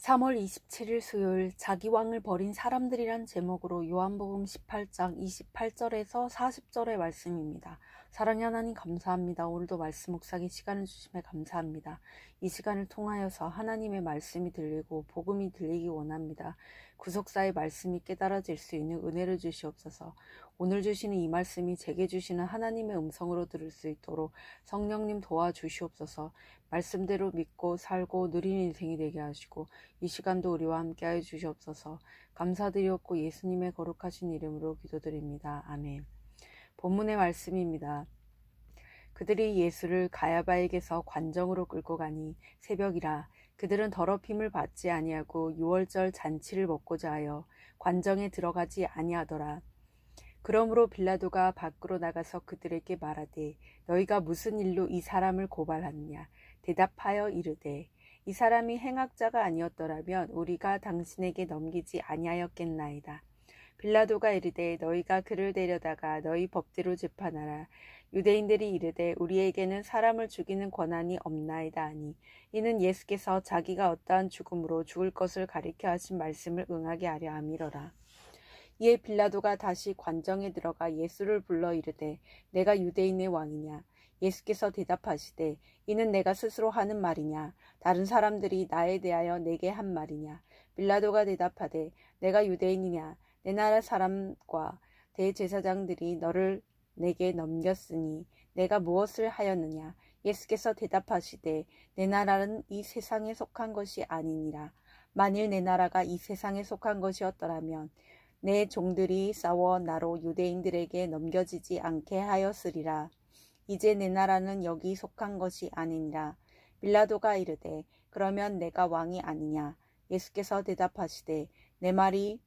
3월 27일 수요일 자기 왕을 버린 사람들이란 제목으로 요한복음 18장 28절에서 40절의 말씀입니다. 사랑의 하나님 감사합니다. 오늘도 말씀 묵상의 시간을 주심에 감사합니다. 이 시간을 통하여서 하나님의 말씀이 들리고 복음이 들리기 원합니다. 구속사의 말씀이 깨달아질 수 있는 은혜를 주시옵소서. 오늘 주시는 이 말씀이 제게 주시는 하나님의 음성으로 들을 수 있도록 성령님 도와주시옵소서. 말씀대로 믿고 살고 누리는 인생이 되게 하시고 이 시간도 우리와 함께하여 주시옵소서. 감사드리옵고 예수님의 거룩하신 이름으로 기도드립니다. 아멘. 본문의 말씀입니다. 그들이 예수를 가야바에게서 관정으로 끌고 가니 새벽이라. 그들은 더럽힘을 받지 아니하고 유월절 잔치를 먹고자 하여 관정에 들어가지 아니하더라. 그러므로 빌라도가 밖으로 나가서 그들에게 말하되 너희가 무슨 일로 이 사람을 고발하느냐. 대답하여 이르되 이 사람이 행악자가 아니었더라면 우리가 당신에게 넘기지 아니하였겠나이다. 빌라도가 이르되 너희가 그를 데려다가 너희 법대로 재판하라. 유대인들이 이르되 우리에게는 사람을 죽이는 권한이 없나이다 하니 이는 예수께서 자기가 어떠한 죽음으로 죽을 것을 가리켜 하신 말씀을 응하게 하려 함이로라. 이에 빌라도가 다시 관정에 들어가 예수를 불러 이르되 내가 유대인의 왕이냐. 예수께서 대답하시되 이는 내가 스스로 하는 말이냐. 다른 사람들이 나에 대하여 내게 한 말이냐. 빌라도가 대답하되 내가 유대인이냐. 내 나라 사람과 대제사장들이 너를 내게 넘겼으니 내가 무엇을 하였느냐. 예수께서 대답하시되 내 나라는 이 세상에 속한 것이 아니니라. 만일 내 나라가 이 세상에 속한 것이었더라면 내 종들이 싸워 나로 유대인들에게 넘겨지지 않게 하였으리라. 이제 내 나라는 여기 속한 것이 아니니라. 빌라도가 이르되 그러면 내가 왕이 아니냐. 예수께서 대답하시되 내 말이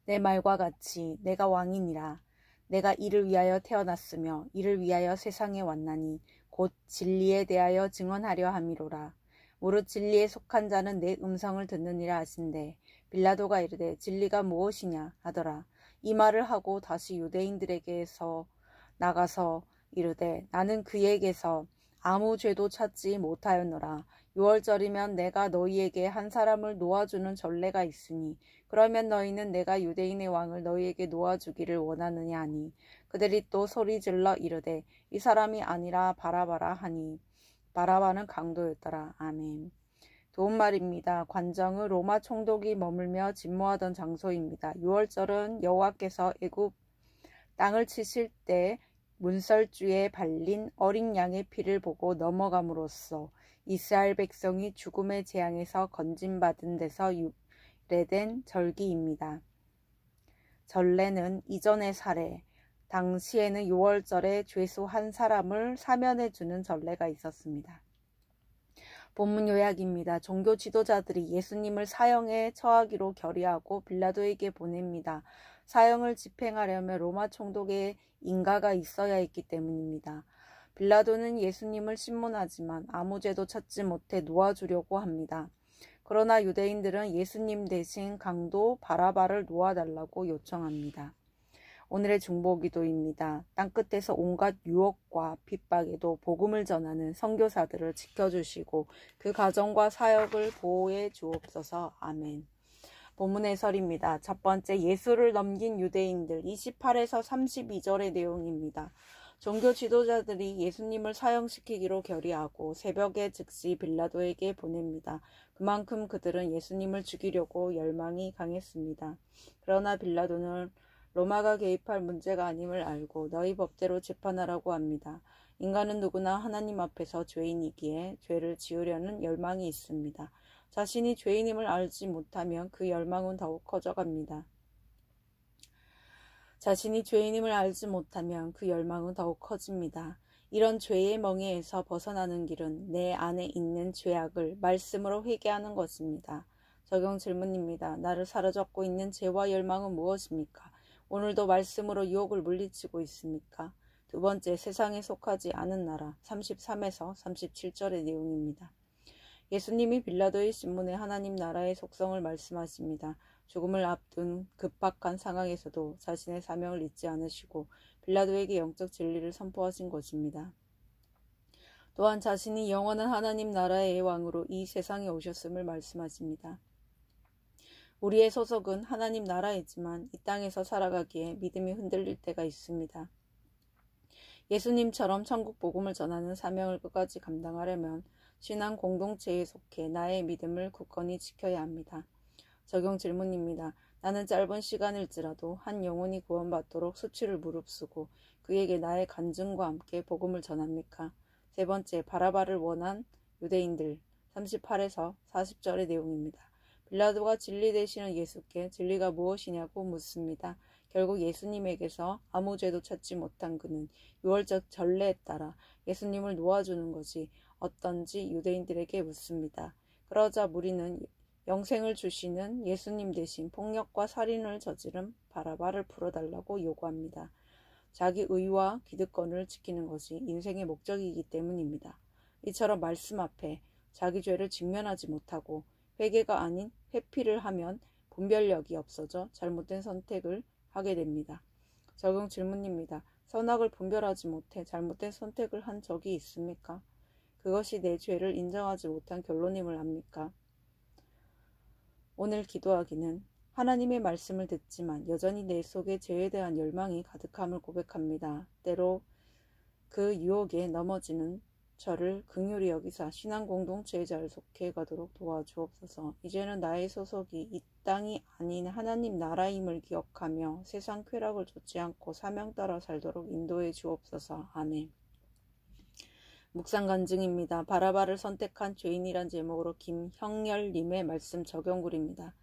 내 말과 같이 내가 왕이니라. 내가 이를 위하여 태어났으며 이를 위하여 세상에 왔나니 곧 진리에 대하여 증언하려 함이로라. 무릇 진리에 속한 자는 내 음성을 듣느니라 하신대 빌라도가 이르되 진리가 무엇이냐 하더라. 이 말을 하고 다시 유대인들에게서 나가서 이르되 나는 그에게서 아무 죄도 찾지 못하였노라. 유월절이면 내가 너희에게 한 사람을 놓아주는 전례가 있으니 그러면 너희는 내가 유대인의 왕을 너희에게 놓아주기를 원하느냐 하니 그들이 또 소리질러 이르되 이 사람이 아니라 바라바라 하니 바라바는 강도였더라. 아멘. 도움말입니다. 관정은 로마 총독이 머물며 진모하던 장소입니다. 유월절은 여호와께서 애굽 땅을 치실 때 문설주에 발린 어린 양의 피를 보고 넘어감으로써 이스라엘 백성이 죽음의 재앙에서 건진받은 데서 유래된 절기입니다. 전례는 이전의 사례, 당시에는 6월절에 죄수 한 사람을 사면해 주는 전례가 있었습니다. 본문 요약입니다. 종교 지도자들이 예수님을 사형에 처하기로 결의하고 빌라도에게 보냅니다. 사형을 집행하려면 로마 총독의 인가가 있어야 했기 때문입니다. 빌라도는 예수님을 신문하지만 아무 죄도 찾지 못해 놓아주려고 합니다. 그러나 유대인들은 예수님 대신 강도 바라바를 놓아달라고 요청합니다. 오늘의 중보기도입니다. 땅끝에서 온갖 유혹과 핍박에도 복음을 전하는 선교사들을 지켜주시고 그 가정과 사역을 보호해 주옵소서. 아멘. 본문 해설입니다. 첫 번째, 예수를 넘긴 유대인들 28에서 32절의 내용입니다. 종교 지도자들이 예수님을 사형시키기로 결의하고 새벽에 즉시 빌라도에게 보냅니다. 그만큼 그들은 예수님을 죽이려고 열망이 강했습니다. 그러나 빌라도는 로마가 개입할 문제가 아님을 알고 너희 법대로 재판하라고 합니다. 인간은 누구나 하나님 앞에서 죄인이기에 죄를 지으려는 열망이 있습니다. 자신이 죄인임을 알지 못하면 그 열망은 더욱 커져갑니다. 자신이 죄인임을 알지 못하면 그 열망은 더욱 커집니다. 이런 죄의 멍에에서 벗어나는 길은 내 안에 있는 죄악을 말씀으로 회개하는 것입니다. 적용 질문입니다. 나를 사로잡고 있는 죄와 열망은 무엇입니까? 오늘도 말씀으로 유혹을 물리치고 있습니까? 두 번째, 세상에 속하지 않은 나라 33에서 37절의 내용입니다. 예수님이 빌라도의 신문에 하나님 나라의 속성을 말씀하십니다. 죽음을 앞둔 급박한 상황에서도 자신의 사명을 잊지 않으시고 빌라도에게 영적 진리를 선포하신 것입니다. 또한 자신이 영원한 하나님 나라의 왕으로 이 세상에 오셨음을 말씀하십니다. 우리의 소속은 하나님 나라이지만 이 땅에서 살아가기에 믿음이 흔들릴 때가 있습니다. 예수님처럼 천국 복음을 전하는 사명을 끝까지 감당하려면 신앙 공동체에 속해 나의 믿음을 굳건히 지켜야 합니다. 적용 질문입니다. 나는 짧은 시간일지라도 한 영혼이 구원받도록 수치를 무릅쓰고 그에게 나의 간증과 함께 복음을 전합니까? 세 번째, 바라바를 원한 유대인들 38에서 40절의 내용입니다. 빌라도가 진리 되시는 예수께 진리가 무엇이냐고 묻습니다. 결국 예수님에게서 아무 죄도 찾지 못한 그는 유월절 전례에 따라 예수님을 놓아주는 것이 어떤지 유대인들에게 묻습니다. 그러자 무리는 영생을 주시는 예수님 대신 폭력과 살인을 저지른 바라바를 풀어달라고 요구합니다. 자기 의와 기득권을 지키는 것이 인생의 목적이기 때문입니다. 이처럼 말씀 앞에 자기 죄를 직면하지 못하고 회개가 아닌 회피를 하면 분별력이 없어져 잘못된 선택을 하게 됩니다. 적용 질문입니다. 선악을 분별하지 못해 잘못된 선택을 한 적이 있습니까? 그것이 내 죄를 인정하지 못한 결론임을 압니까? 오늘 기도하기는 하나님의 말씀을 듣지만 여전히 내 속에 죄에 대한 열망이 가득함을 고백합니다. 때로 그 유혹에 넘어지는 저를 긍휼히 여기사 신앙 공동체에 잘 속해 가도록 도와주옵소서. 이제는 나의 소속이 이 땅이 아닌 하나님 나라임을 기억하며 세상 쾌락을 좇지 않고 사명 따라 살도록 인도해 주옵소서. 아멘. 묵상 간증입니다. 바라바를 선택한 죄인이란 제목으로 김형열님의 말씀 적용글입니다.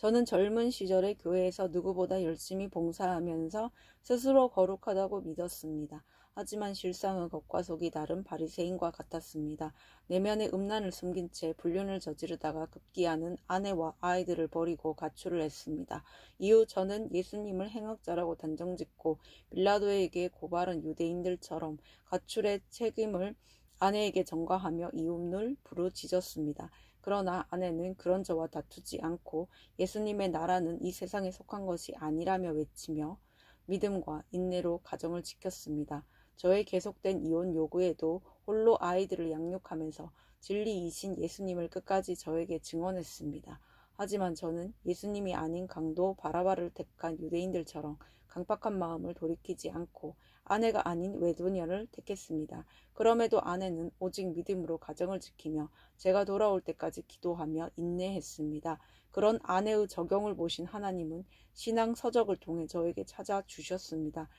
저는 젊은 시절에 교회에서 누구보다 열심히 봉사하면서 스스로 거룩하다고 믿었습니다. 하지만 실상은 겉과 속이 다른 바리새인과 같았습니다. 내면의 음란을 숨긴 채 불륜을 저지르다가 급기야는 아내와 아이들을 버리고 가출을 했습니다. 이후 저는 예수님을 행악자라고 단정짓고 빌라도에게 고발한 유대인들처럼 가출의 책임을 아내에게 전가하며 이웃을 부르짖었습니다. 그러나 아내는 그런 저와 다투지 않고 예수님의 나라는 이 세상에 속한 것이 아니라며 외치며 믿음과 인내로 가정을 지켰습니다. 저의 계속된 이혼 요구에도 홀로 아이들을 양육하면서 진리이신 예수님을 끝까지 저에게 증언했습니다. 하지만 저는 예수님이 아닌 강도 바라바를 택한 유대인들처럼 강팍한 마음을 돌이키지 않고 아내가 아닌 외도녀를 택했습니다. 그럼에도 아내는 오직 믿음으로 가정을 지키며 제가 돌아올 때까지 기도하며 인내했습니다. 그런 아내의 적용을 보신 하나님은 신앙 서적을 통해 저에게 찾아와 주셨습니다.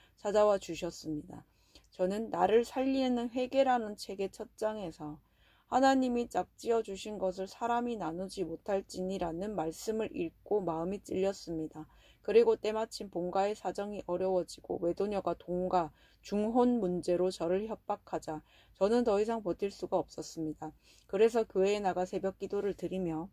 저는 나를 살리는 회개라는 책의 첫 장에서 하나님이 짝지어 주신 것을 사람이 나누지 못할지니라는 말씀을 읽고 마음이 찔렸습니다. 그리고 때마침 본가의 사정이 어려워지고 외도녀가 동가, 중혼 문제로 저를 협박하자 저는 더 이상 버틸 수가 없었습니다. 그래서 교회에 나가 새벽 기도를 드리며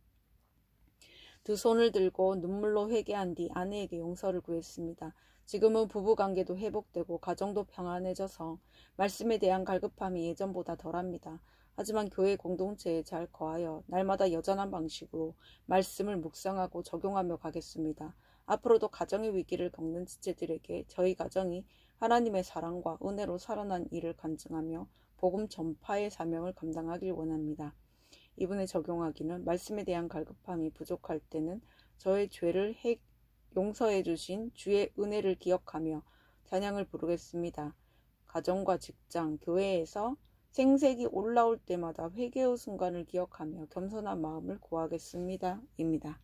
두 손을 들고 눈물로 회개한 뒤 아내에게 용서를 구했습니다. 지금은 부부관계도 회복되고 가정도 평안해져서 말씀에 대한 갈급함이 예전보다 덜합니다. 하지만 교회 공동체에 잘 거하여 날마다 여전한 방식으로 말씀을 묵상하고 적용하며 가겠습니다. 앞으로도 가정의 위기를 겪는 지체들에게 저희 가정이 하나님의 사랑과 은혜로 살아난 일을 간증하며 복음 전파의 사명을 감당하길 원합니다. 이분에 적용하기는 말씀에 대한 갈급함이 부족할 때는 저의 죄를 용서해 주신 주의 은혜를 기억하며 찬양을 부르겠습니다. 가정과 직장, 교회에서 생색이 올라올 때마다 회개의 순간을 기억하며 겸손한 마음을 구하겠습니다. 입니다.